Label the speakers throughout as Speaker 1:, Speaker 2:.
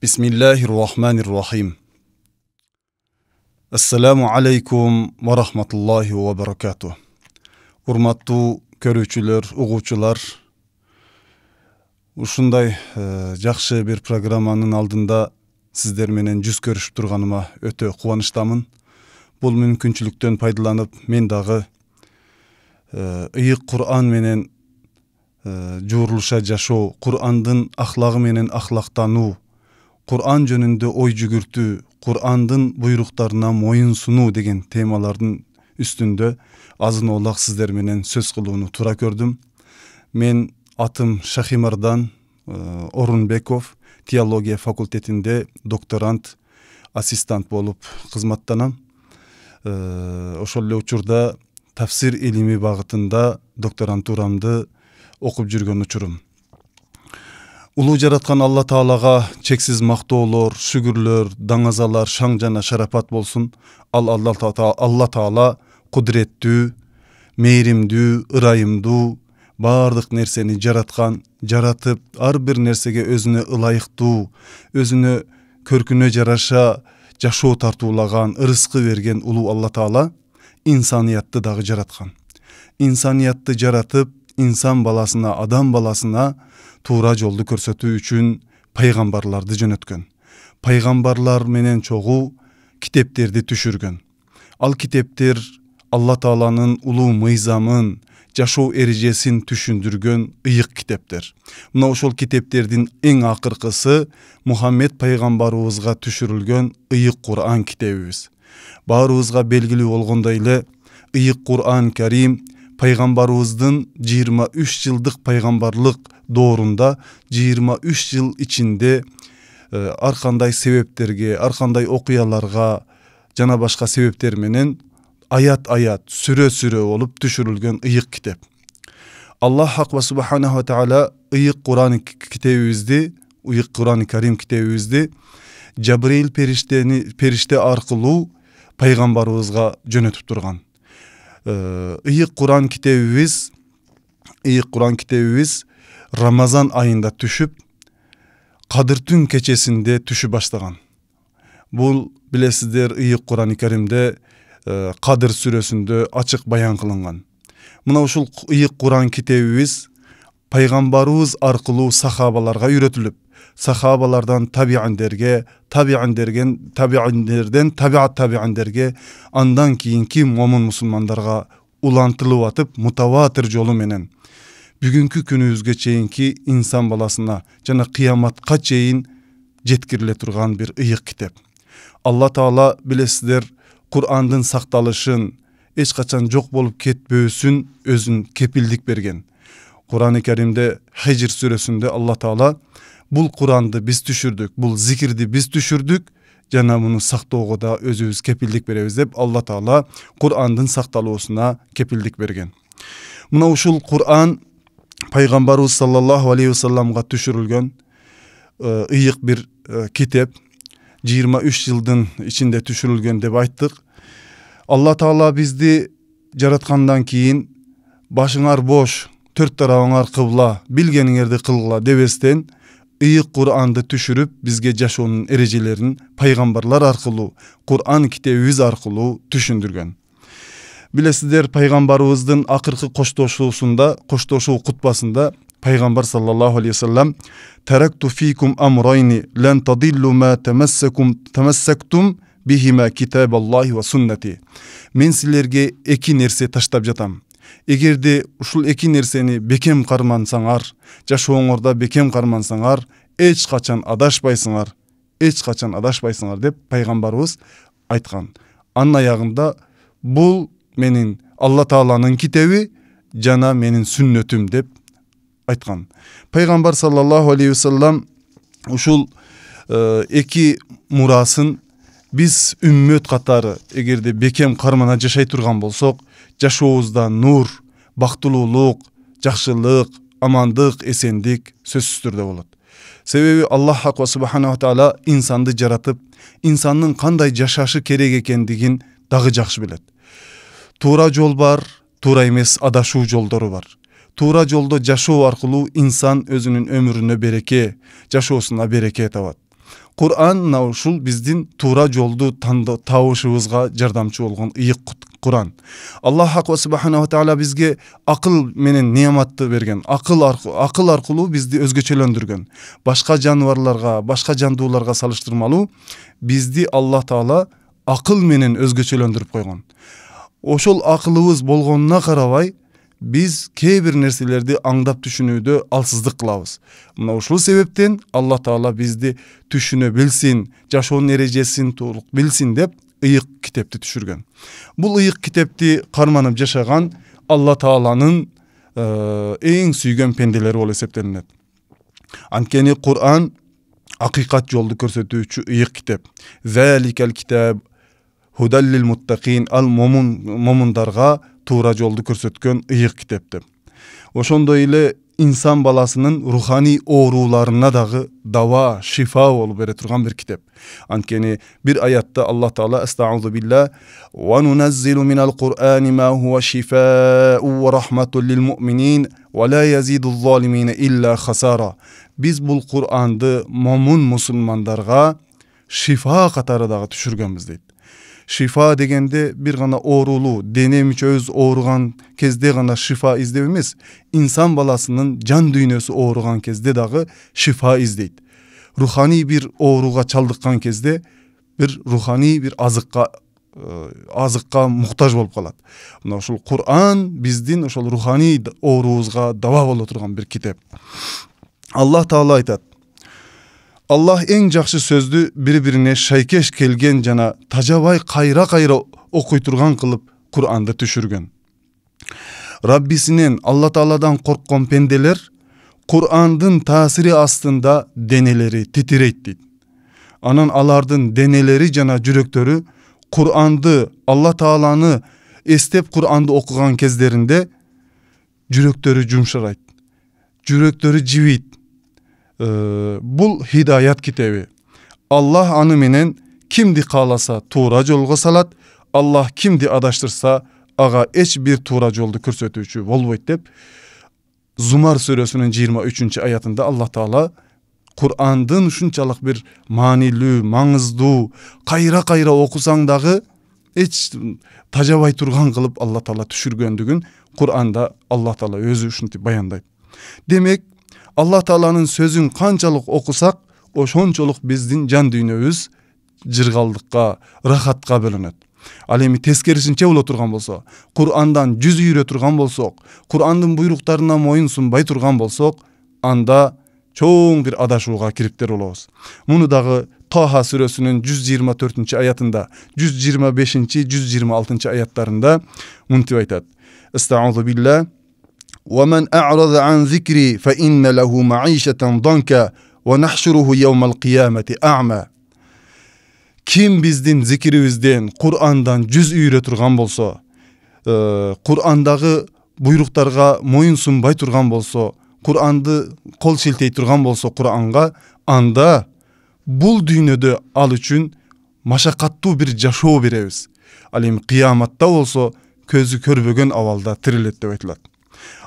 Speaker 1: Bismillahirrahmanirrahim. Assalamu alaikum wa rahmatullahi wa barakatuh. Urmattуу көрүүчүлөр, угуучулар, ушундай жакшы бир программанын алдында сиздер менен жүз көрүшүп турганыма өтө кубанычтамын. Бул мүмкүнчүлүктөн пайдаланып, мен дагы ыйык Кур'ан менен жуурулуша жашоо, Кур'андын ахлагы менен ахлактануу, Кур'ан жөнүндө ой жүгүртүү, Кур'андын буйруктарына моюн сунуу деген темалардын үстүндө азын оолак сиздер менен сөз кылууну туура көрдүм. Мен атым Шахимардан Орунбеков, теология факультетинде докторант, ассистант болуп кызматтанам. Ошол эле учурда тафсир илими багытында докторантурамды окуп жүргөн учурум. Улуу жараткан Алла Таалага чексиз мактоолор, шүгүрлөр, даңазалар, шаң жана шарапат болсун. Алла Таала кудуреттүү, мээримдүү, ырайымдуу, баардык нерсени жараткан, жаратып, ар бир нерсеге өзүнө ылайыктуу, өзүнө көркүнө жараша жашоо тартуулаган, ырыскы берген улуу Алла Таала инсаниятты дагы жараткан. Инсаниятты жаратып, инсан баласына, адам баласына туура жолду көрсөтүү үчүн пайгамбарларды жөнөткөн. Пайгамбарлар менен чогуу китептерди түшүргөн. Ал китептер Алла Тааланын улуу мыйзамын, жашоо эрежесин түшүндүргөн ыйык китептер. Мына ошол китептердин эң акыркысы Мухаммед пайгамбарыбызга түшүрүлгөн ыйык Кур'ан китебибиз. Баарыбызга белгилүү болгондой эле ыйык Кур'ан Карим пайгамбарыбыздын 23 жылдык пайгамбарлык доорунда 23 жыл ичинде ар кандай себептерге, ар кандай окуяларга жана башка себептер менен аят-аят, сүрө-сүрө болуп түшүрүлгөн ыйык китеп. Аллах Хак субханаху ва таала ыйык Кур'ан китебибизди, ыйык Кур'ан Карим китебибизди Жабрил периште аркылуу пайгамбарыбызга жөнөтүп турган. Ыйык Кур'ан китебибиз Рамазан айында түшүп, Кадыр түн кечесинде түшүп баштаган. Бул билесиздер, ыйык Кур'ан Каримде Кадыр сүрөсүндө ачык баян кылынган. Мына ушул ыйык Кур'ан китебибиз пайгамбарыбыз аркылуу сахабаларга үйрөтүлүп, сахабалардан табиандерге, табиандерден табиандерге, андан кийинки момун мусулмандарга улантылып атып, мутаватир жолу менен бүгүнкү күнүбүзгө чейинки инсан баласына жана кыяматка чейин жеткириле турган бир ыйык китеп. Алла Таала билесиздер, Кур'андын сакталышын, эч качан жок болуп кетпөөсүн өзүн кепилдик берген. Кур'ан-ы Каримде Хижр сүрөсүндө Алла Таала бул Кур'анды биз түшүрдүк, бул зикирди биз түшүрдүк, жана муну сактоого да өзүбүз кепилдик беребиз деп Алла Таала Кур'андын сакталуусуна кепилдик берген. Мына ушул Кур'ан пайгамбарыбыз саллаллаху алейхи вассаламга түшүрүлгөн ыйык бир китеп, 23 жылдын ичинде түшүрүлгөн деп айттык. Алла Таала бизди жараткандан кийин башыңар бош, төрт тарабыңар кыбла, билгениңерди кылгыла дебестен ыйык Кур'анды түшүрүп, бизге жашоонун эрежелерин пайгамбарлар аркылуу, Кур'ан китебибиз аркылуу түшүндүргөн. Билесиздер, пайгамбарыбыздын акыркы коштошуу кутбасында пайгамбар саллаллаху алейхи вассалам «Таракту фикум амрайни лан тадиллу ма тамассактум бихима китабаллахи ва суннати». Мен силерге эки нерсе таштап жатам. Эгерде ушул эки нерсени бекем кармансаңар, жашооңордо бекем кармансаңар, эч качан адашпайсыңар деп пайгамбарыбыз айткан. Анын аягында бул менин Алла Тааланын китеби жана менин сүннөтүм деп айткан. Пайгамбар саллаллаху алейхи вассалам ушул эки мурасын биз үммөт катары эгерде бекем кармана жашай турган болсок, жашообузда нур, бактылуулук, жакшылык, амандык, эсендик сөзсүз түрдө болот. Себеби Аллах Хак субханаху ва таала инсанды жаратып, инсандын кандай жашашы керек экендигин дагы жакшы билет. Туура жол бар, туура эмес адашуу жолдору бар. Туура жолдо жашоо аркылуу инсан өзүнүн өмүрүнө береке, жашоосуна береке табат. Kur'an mына ушул биздин туура жолду табышыбызга жардамчы болгон ыйык Kur'an. Allah Hak ve Subhanahu ve Teala bizge akıl menen niyamatты bergen. Akıl arkulu bizdi özgeçelendürgen. Başka canvarlarga, başka candularga salıştırmalı bizdi Allah Teala akıl menen özgeçelendirip koygan. Oşol akılыбыз bolgonuna karabay biz keybir nerselerdi аңдап түшүнүүдө алсыздык кылабыз. Мына ушул себептен Allah Teala bizdi түшүнө билсин, жашоонун эрежесин толук билсин деп ыйык китепти түшүргөн. Бул ыйык китепти карманып жашаган Allah Teala'nын эң сүйгөн пенделери болуп эсептелинет. Анткени Kur'an акыйкат жолду көрсөтүүчү ыйык китеп. Заликал китаб худал лил муттакин, ал момундарга туура жолду көрсөткөн ыйык китептер. Ошондой эле инсан баласынын руханий ооруларына дагы дава, шифа болуп бере турган бир китеп. Анткени бир аятта Allah Taala estağfurullah billah ve nunazzilu minal Qur'ani ma huwa şifaa'un ve rahmetun lil mu'minin ve la yazidul zalimin illa khasara. Biz bul Kur'an'dı momun musulmandarga şifa katары дагы түшүргөнбүз дейт. Şifa degende bir gana oorulu, dene мүчөбүз ооруган кезде gana şifa издеп эмес, insan balasынын жан дүйнөсү ооруган кезде дагы şifa издейт. Ruhani bir ooruga çaldыккан кезде bir ruhani bir azыкка muhtaç болуп калат. Мына ушул Kur'an биздин ошол ruhani оорубузга дава боло турган bir kitep. Allah Taala айтат: Allah en жақсы сөздү бири-бирине шайкеш келген жана тажабай кайра окуй турган кылып Kur'an'da түшүргөн. Rabbisинен Allah Taala'dan корккон пенделер Kur'an'dын таасири астында денелери титирейт дейт. Анан алардын денелери жана жүрөктөрү Kur'an'ды, Allah Taala'ны эстеп Kur'an'ды окуган кездеринде жүрөктөрү жумшарайт. Жүрөктөрү жибийт. Bul hidayat kitebi. Allah anı menen kimdi kalasa tuğra jolga salat, Allah kimdi adaştırsa aga eç bir tuğra joldu körсөтүүчү bolboyt dep Zumar surasının 23. ayatında Allah Taala Kur'an'dın uşunçalık bir manilүү, maňyzdуу, kayra okusaң dagы eç tajabay turgan kılıp Allah Taala түшүргөндүгүn Kur'an'da Allah Taala özü uşunti bayandayt. Demek Allah Taala'nın sözün kançalık okusak, oşonçoluk bizdin can düynöbüz jırgaldıkka, rahatqa bölünöt. Al эми teskerisinçe боло турган болсо, Kur'an'dan жүз үйрө турган болсок, Kur'an'dын буйруктарына моюн сунбай турган болсок, анда çoğun bir adaşууга кириптер болобуз. Муну дагы Taha surasının 124. ayatında, 125. 126. ayatlarında мынтип айтат: Estağfurullah billah وَمَنْ أَعْرَضَ عَنْ ذِكْرِي فَإِنَّ لَهُ مَعِيشَةً ضَنْكَ وَنَحْشُرُهُ يَوْمَ الْقِيَامَةِ أَعْمَى. Kim bizdin zikiribizden, Kur'an'dan жүз үйрө турган болсо, Kur'an'dагы буйруктарга моюн сунбай турган болсо, Kur'an'ды кол шилтей турган болсо Kur'an'га, анда бул дүйнөдө ал үчүн машакаттуу бир жашоо беребиз. Ал эми кыяматта болсо көзү көрбөгөн абалда тирилет деп айтылат.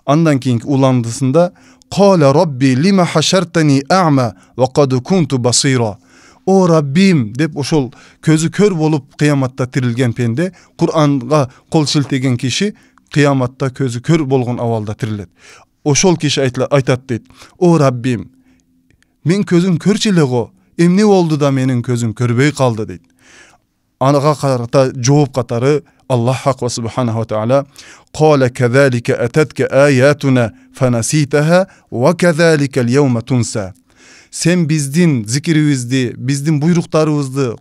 Speaker 1: Andan keyinki ulandısında "Qala Rabbi lima hashartani a'ma ve qad kuntu basira." O Rabbim dep oşol közü kör bolup kıyamatta tirilgen pende Kur'an'a kol siltegen kişi kıyamatta közü kör bolgon avalda tirilet. Oşol kişi aytat deyt: "O Rabbim, men közüm körçile go, emne oldu da menin közüm körbey kaldı" deyt. Anaga karata жооп katары Allah Hak ve Subhanahu ve Teala "Qala kezalike etetke ayatuna fenasitaha ve kezalikel yevme tunsa." Sen bizdin zikiribizdi, bizdin buyruklarыбызды,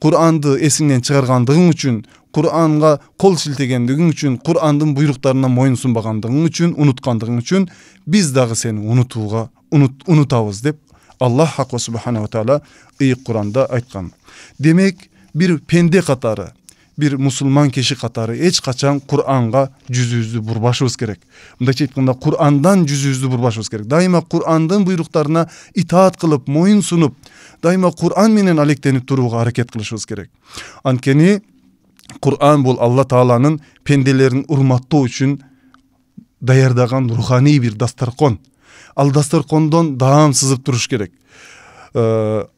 Speaker 1: Kur'an'dı esinden çıkargandığın üçün, Kur'an'a kol siltegendigin üçün, Kur'an'dın buyruklarına moyun sunbagandığın üçün, unutkandığın üçün biz dağı seni unutavız dep Allah Hak ve Subhanahu ve Teala ıyık Kur'an'da aytkan. Demek bir pende katarı, bir musulman kişi katarı hiç kaçan Kur'an'a yüzüzdü burbaşımız gerek. Bundaki aytkanda Kur'an'dan yüzüzdü burbaşımız gerek. Daima Kur'an'dan buyruklarına itaat kılıp, moyun sunup, daima Kur'an menen alektenip turuğa hareket kılışımız gerek. Ankeni Kur'an bul Allah Taala'nın pendelerin urmattığı için dayardagan ruhani bir dastarkon. Al dastarkondan dağım sızıp duruş gerek.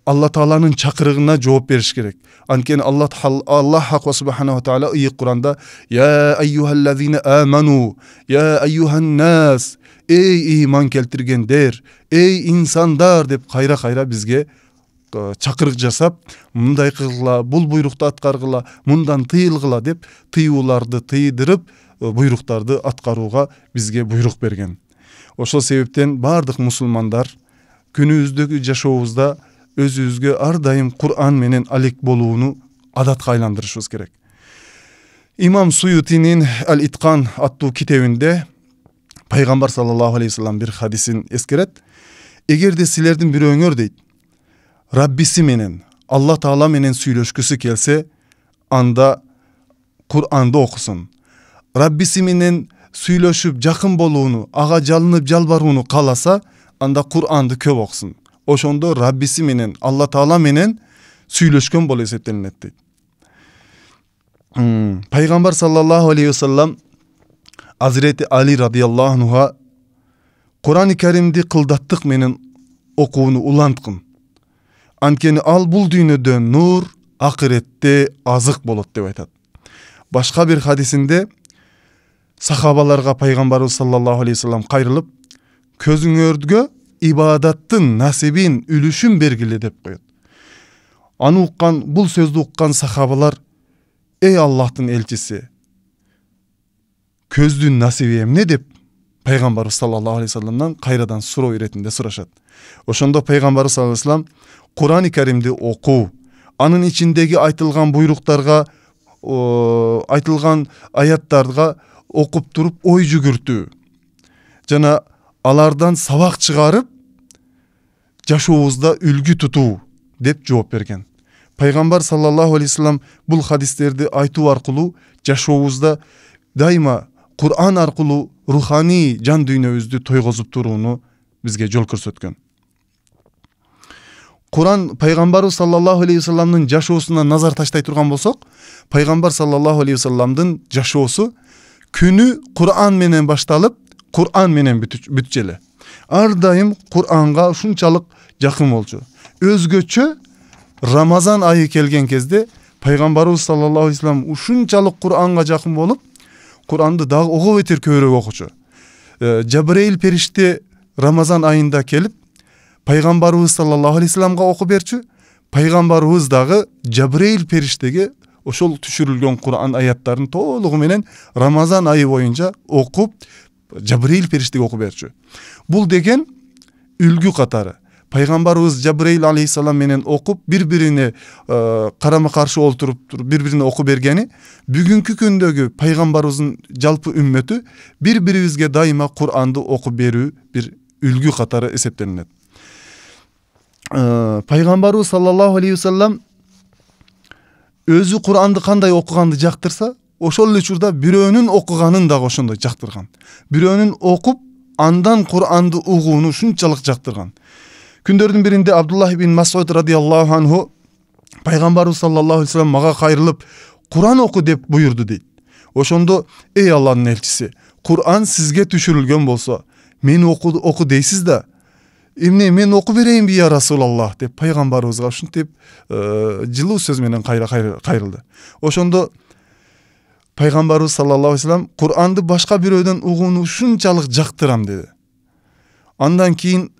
Speaker 1: Alла Taala'nın çakırığına cevap veriş gerek. Anken Allah Hak ve Subhanahu ve Teala iyi Kur'an'da ya eyyuhellezine amenu ya eyyuhan nas ey iman keltirgenler ey insanlar dep kayra bizge çakırık jasap mындай kılgıla bul buyruktu atkargıla mundan tıyılgıla dep tıyuulardı tыйдырып buyruktardı atkaruga bizge buyruk bergen. Oşol sebepten bardыk musulmandar günübüzdөгү жашообузда өзүбүзгө ар дайым Kur'an менен алек болууну адатка айландырышыбыз керек. İmam Suyuti'nin El-İtkan аттуу китебинде Пайгамбар саллаллаху алейхи вассалам bir hadisин ескерет. Эгерде силердин бирөөңөр дейт, Rabbisi менен, Allah Taala менен сүйлөшкүсү келсе, анда Kur'an'da okusun. Rabbisi менен сүйлөшүп жакын болууну, ага жалынып жалбарууну кааласа, анда Kur'an'ды көп окусун. Ошондо Rabbisi менен, Allah Taala менен сүйлөшкөн болуп эсептелинет дейт. Пайгамбар саллаллаху алейхи вассалам Hazreti Ali radıyallahu anhu'a Kur'an-ı Kerim'di kıldattık менен okuunu ulantkın. Ankeni al bul dünyede nur, ahirette azık bolot dep aytat. Başka bir hadisinde sahabalarga Peygamberimiz sallallahu aleyhi ve sellem kayrılıp közüңөрgө ibadattın nasibin ülüşün bergili dep koyot. Аны уккан, бул сөздү уккан sahabalar ey Allah'tın elçisi көздүн насиби эмне деп Пайгамбарыбыз саллаллаху алейхи ва салламдан кайрадан суроо иретинде сурашат. Ошондо Пайгамбарыбыз саллаллаху алейхи ва саллам Kur'an-ı Kerim'de oku, anın içindeki aytılgan buyruklarga, aytılgan ayatlarga okup durup oy jügürtü. Jana alardan sabak çıkarıp жашообузда ülgü tutu dep жооп берген. Пайгамбар саллаллаху алейхи ва саллам бул хадистерди айтуу аркылуу жашообузда дайыма Kur'an аркылуу руханий жан дүйнөбүздү тойгозуп турууну бизге жол көрсөткөн. Kur'an Peygamber sallallahu aleyhi ve sellem'nin жашоосуна nazar taştay turgan bolsok, Peygamber sallallahu aleyhi ve sellem'nin жашоосу күнү Kur'an menen baştalıp, Kur'an menen bütçeli. Ar daim Kur'an'a şunçalık jakın bolçu. Özgöçö Ramazan ayı kelgen kezde Peygamberimiz sallallahu aleyhi ve sellem uşunçalık Kur'an'a jakın bolup, Kur'an'dı dagı oku beter köyrek okuçu. Cebrail perişte Ramazan ayında kelip, Peygamberimiz sallallahu aleyhi ve sellem'ga oku berçü. Peygamberimiz dagı Cebrail periştege oşol düşürülgen Kur'an ayatlarını toluğu menen Ramazan ayı boyunca okup Cebrail periştege oku berçü. Bul degen ülgü katarı. Peygamberimiz Cebrail aleyhisselam menen okup birbirine karama karşı olturup birbirine oku bergeni bugünkü kündögü Peygamberimizin jalpı ümmeti birbiribizge daima Kur'an'da oku berүү bir ülgü katarı eseptenilet. Peygamberimiz sallallahu aleyhi ve sellem özü Kur'an'dı kanday okugandı jaktırsa, oşol uçurda biröөнүн okuganın da oşondoy jaktırgan. Biröөнүn okup andan Kur'an'dı uğuunu şunçalık jaktırgan. Kündördün birinde Abdullah bin Mas'ud radıyallahu anhu Peygamberimiz sallallahu aleyhi ve sellem maga kayrılıp Kur'an oku dep buyurdu deyt. Oşondo ey Allah'ın elçisi, Kur'an sizge düşürülgen bolsa, meni oku deysiz da, emne men oku bereyim ya Resulallah dep Peygamberimizga ушинтип жылуу сөз менен кайрылды. Ошондо Peygamberimiz sallallahu aleyhi ve sellem Kur'an'dı başka birööдөн uğuunu şunçalık jaktırам dedi. Andan keyin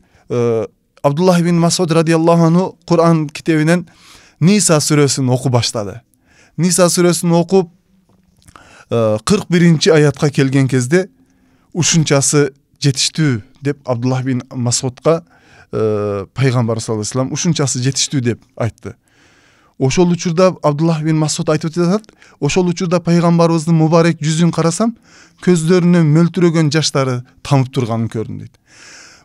Speaker 1: Abdullah bin Mas'ud radıyallahu anhu Kur'an kitabından Nisa suresini oku başladı. Nisa suresini okup 41. ayatka kelgen kezde uşunçası жетиштүү деп Abdullah bin Mas'ud'a Peygamber sallallahu aleyhi ve sellem uşunçası жетиштүү деп aytты. Oşol uçurda Abdullah bin Mas'ud aytıp жатат. Oşol uçurda Peygamberimizin mübarek yüzün karasam көздөрүнө мөлтүрөгөн жаштары тамып турганын көрдүм дейт.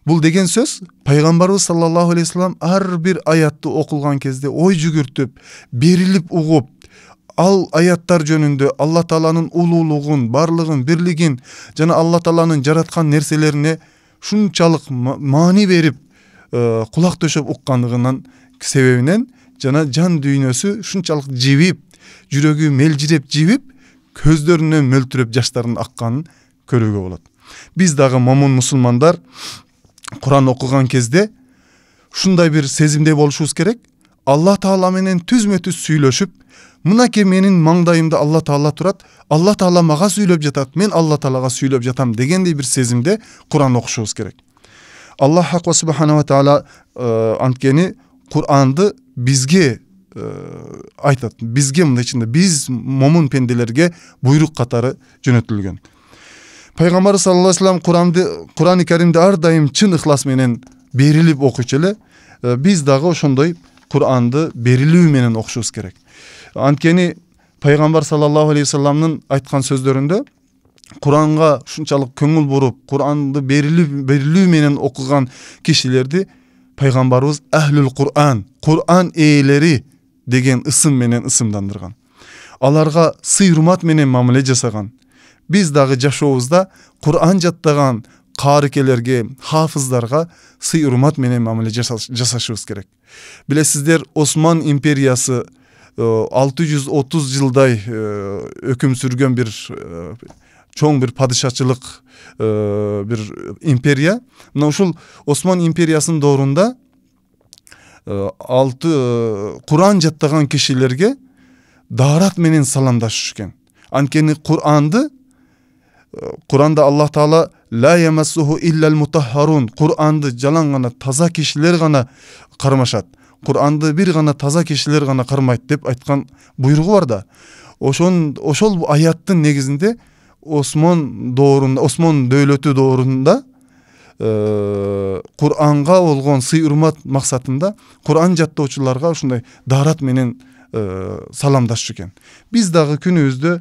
Speaker 1: Бул деген сөз Peygamberimiz sallallahu aleyhi ve sellem ар bir ayatты окулган кезде ой жүгүртүп, берилип угуп, al ayatlar жөнүндө Allah Taala'nын улуулугун, барлыгын, бирлигин жана Allah Taala'nын жараткан нерселерине шунчалык маани берип, кулак төшөп уккандыгынан себебинен жана жан дүйнөсү шунчалык жибип, жүрөгү мелжиреп жибип, көздөрүнөн мөлтүрөп жаштардын акканын көрүүгө болот. Биз дагы момун мусулмандар Kur'an okugan kezdе ушундай бир сезимде болушубуз керек. Алла Таала менен түзмө-түз сүйлөшүп, мынакей менин маңдайымда Алла Таала турат, Алла Таала мага сүйлөп жатат, мен Алла Таалага сүйлөп жатам дегендей бир сезимде Кур'ан окушубуз керек. Аллах Хак Субханаху Таала анткени Кур'анды бизге айтат. Бизге мындай ичинде биз момун пенделерге буйрук катары жөнөтүлгөн. Пайгамбар саллаллаху алейхи ва саллям Кур'ан-ы Каримди ар дайым чын ыхлас менен берилип окуйчу эле. Биз дагы ошондой Кур'анды берилүү менен окушубуз керек. Анткени Пайгамбар саллаллаху алейхи ва салламдын айткан сөздөрүндө Кур'анга ушунчалык көңүл буруп, Кур'анды берилүү менен окуган кишилерди Пайгамбарыбыз Ахлул Кур'ан, Кур'ан ээлери деген ысым менен ысымдандырган. Аларга сый-урмат менен мамиле жасаган. Биз дагы жашообузда Кур'ан жаттаган каарикелерге, хафыздарга сый-урмат менен мамиле жасашыбыз керек. Билесиздер, Осман империясы 630 жылдай өкүм сүргөн бир чоң бир падышачылык бир империя. Мына ушул Осман империясынын доорунда Кур'ан жаттаган кишилерге даарат менен саламдашышкен. Анткени Кур'анда Аллах Таала ла ямассуху иллал мутаххарун, Кур'анды жалаң гана таза кишилер гана кармашат. Кур'анды бир гана таза кишилер гана кармайт деп айткан буйругу бар да. Ошол аяттын негизинде Осман дөөлөтү доорунда Кур'анга болгон сый-урмат максатында Кур'ан жаттоочуларга ушундай даарат менен саламдашчу экен. Биз дагы күнүбүздө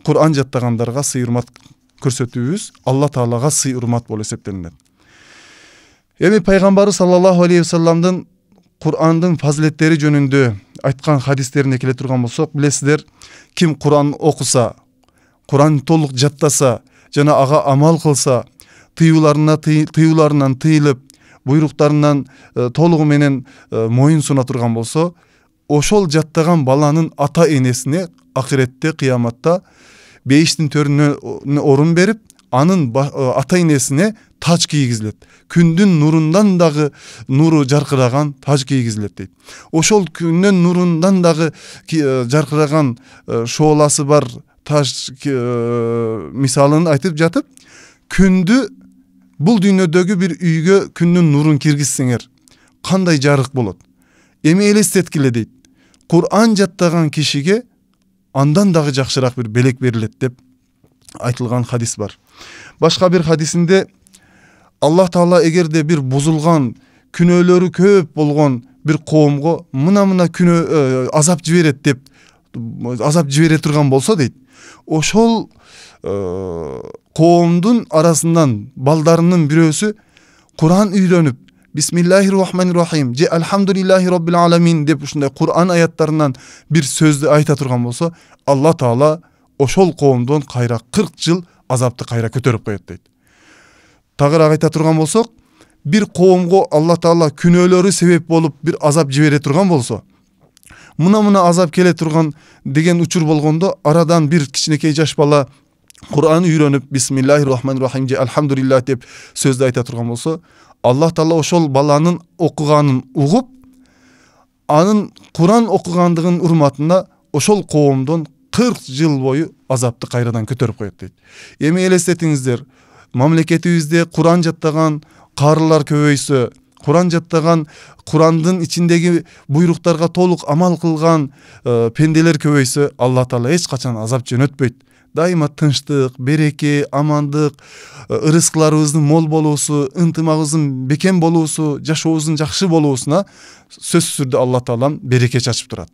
Speaker 1: Кур'ан жаттагандарга сый-урмат көрсөтүүбүз Алла Таалага сый-урмат болуп эсептелинет. Эми Пайгамбар саллаллаху алейхи ва салламдын Кур'андын фазилеттери жөнүндө айткан хадистерине келе турган болсок, билесиздер, ким Кур'ан окуса, Кур'ан толук жаттаса, жана ага амал кылса, тыюуларынан тыйылып, буйруктарынан толугу менен моюн суна турган болсо, ошол жаттаган баланын ата энесине акыретте, кыяматта бейиштин төрүнө орун берип, анын ата энесине тач кийгизилет. Күндүн нурундан дагы нуру жаркыраган тач кийгизилет дейт. Ошол күндүн нурундан дагы жаркыраган шооласы бар таш мисалын айтып жатып, күндү бул дүйнөдөгү бир үйгө күндүн нурун киргизсеңер, кандай жарык болот? Эми элестеткиле дейт. Кур'ан жаттаган кишиге андан дагы жакшыраак бир белек берилет деп айтылган хадис бар. Башка бир хадисинде Аллах Таала эгерде бир бузулган, күнөөлөрү көп болгон бир коомго мына күнөө азап жиберет деп азап жибере турган болсо дейт, ошол коомдун арасынан балдарынын бирөөсү Кур'ан үйрөнүп, Бисмиллахир-рахманир-рахим, же Алхамдулиллахи роббил аламин деп ушундай Кур'ан аяттарынан бир сөздү айта турган болсо, Алла Таала ошол коомдон кайра 40 жыл азапты кайра көтөрүп коет дейт. Тагыраак айта турган болсок, бир коомго Алла Таала күнөөлөрү себеп болуп бир азап жибере турган болсо, мына азап келе турган деген учур болгондо, арадан бир кичинекей жаш бала Кур'ан үйрөнүп, Бисмиллахир-рахманир-рахим же Алхамдулиллах деп сөздү айта турган болсо, Аллах Таала ошол баланын окуганын угуп, анын Кур'ан окугандыгын урматына ошол коомдон 40 жыл бою азапты кайрадан көтөрүп коет дейт. Эми элестетиңиздер, мамлекетибизде Кур'ан жаттаган карылар көбөйсө, Кур'ан жаттаган, Кур'андын ичиндеги буйруктарга толук амал кылган пенделер көбөйсө, Алла Таала эч качан азап жөнөтпөйт. Дайыма тынчтык, береке, амандык, ырыскыларыбыздын мол болуусу, ынтымагыбыздын бекем болуусу, жашообуздун жакшы болуусуна сөзсүз түрдө Алла Таалам береке чачып турат.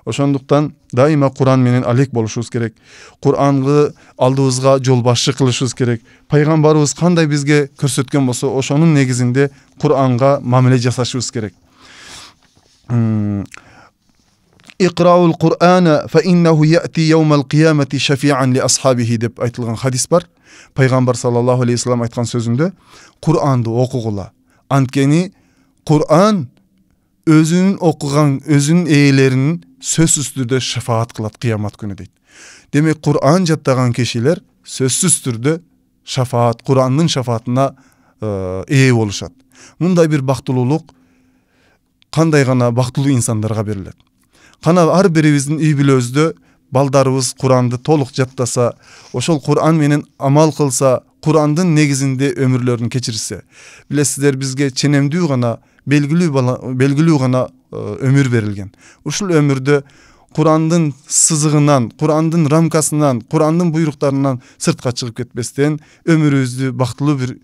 Speaker 1: Ошондуктан дайыма Кур'ан менен алек болушубуз керек. Кур'анды алдыбызга жол башчы кылышыбыз керек. Пайгамбарыбыз кандай бизге көрсөткөн болсо, ошонун негизинде Кур'анга мамиле жасашыбыз керек. Иqra'ul Qur'ana fa innahu ya'ti yawmal qiyamati shafi'an li ashabihi деп айтылган хадис бар. Пайгамбар саллаллаху алейхи ва саллям айткан сөзүндө, Кур'анды окугула. Анткени Кур'ан өзүнүн окуган, өзүнүн ээлеринин сөзсүз түрдө шафаат кылат кыямат күнү дейт. Демек Кур'ан жаттаган кишилер сөзсүз түрдө шафаат, Кур'андын шафаатына ээ болушат. Мындай бир бактылуулук кандай гана бактылуу инсандарга берилет. Кана ар бирибиздин үй бүлөбүздө балдарыбыз Куранды толук жаттаса, ошол Куран менен амал кылса, Курандын негизинде өмүрлөрүн кечирсе, билесиздер, бизге ченемдүү гана, белгилүү гана өмүр берилген. Ушул өмүрдө Курандын сызыгынан, Курандын рамкасынан, Курандын буйруктарынан сыртка чыгып кетпестен өмүрүбүздү бактылуу бир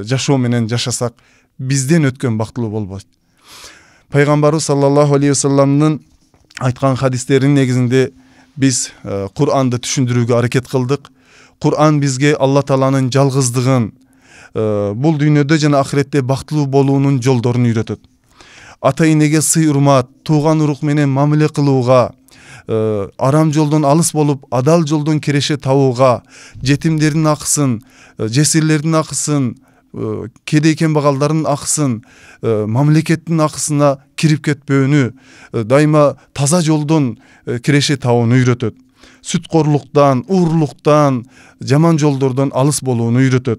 Speaker 1: жашоо менен жашасак, бизден өткөн бактылуу болбойт. Пайгамбарыбыз саллаллаху алейхи вассаламдын айткан хадистеринин негизинде биз Куранды түшүндүрүүгө аракет кылдык. Куран бизге Алла Тааланын жалгыздыгын, бул дүйнөдө жана ахиретте бактылуу болуунун жолдорун үйрөтөт. Ата энеге сый урмат, тууган урук менен мамиле кылууга, арам жолдон алыс болуп, адал жолдон киреше табууга, жетимдердин акысын, жесирлердин акысын, кедей кембагалдардын акысын, мамлекеттин акысына кирип кетпөөнү, дайыма таза жолдон киреше табууну үйрөтөт. Сүткорлуктан, уурлуктан, жаман жолдордон алыс болууну үйрөтөт.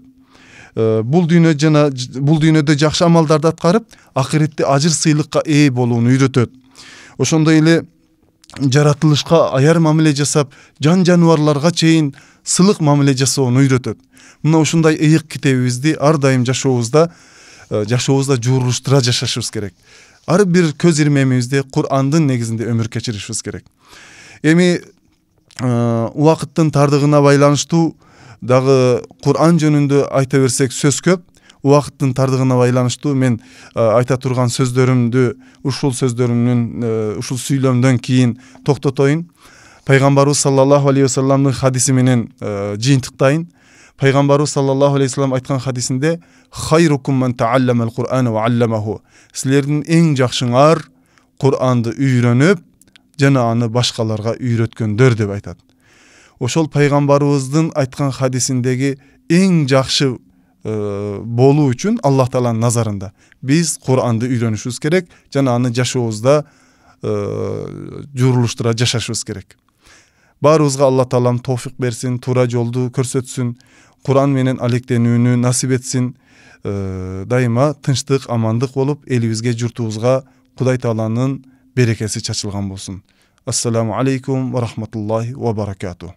Speaker 1: Бул дүйнөдө жакшы амалдарды аткарып, ахиретте ажыр сыйлыкка ээ болууну үйрөтөт. Ошондой эле жаратылышка аяр мамиле жасап, жан жаныбарларга чейин сылык мамиле жасоону үйрөтөт. Мына ушундай ыйык китебибизди ар дайым жашообузда жуурулуштура жашашыбыз керек. Ар бир көз ирмемибизде Курандын негизинде өмүр кечиришибиз керек. Эми убакыттын тардыгына байланыштуу дагы Куран жөнүндө айта берсек сөз көп. Убакыттын тардыгына байланыштуу мен айта турган сөздөрүмдү ушул сүйлөмдөн кийин токтотоюн. Пайгамбарыбыз саллаллаху алейхи вассаламдын хадиси менен жыйынтыктайын. Пайгамбарыбыз саллаллаху алейхи вассалам айткан хадисинде: "Хайрукум ман таалламал Кур'ана ва алламаху." Силердин эң жакшыңар Кур'анды үйрөнүп, жана аны башкаларга үйрөткөндөр деп айтат. Ошол пайгамбарыбыздын айткан хадисиндеги эң жакшы болуу үчүн Аллах Тааланын назарында биз Кур'анды үйрөнүшүбүз керек, жана аны жашообузда жуурулуштура жашашыбыз керек. Баарыбызга Алла Таалам товфик берсин, туура жолду көрсөтсүн, Куран менен алектенүүнү насип этсин. Дайыма тынчтык, амандык болуп, элибизге, журтубузга Кудай Тааланын берекеси чачылган болсун. Ассаламу алейкум ва рахматуллахи ва баракатуh.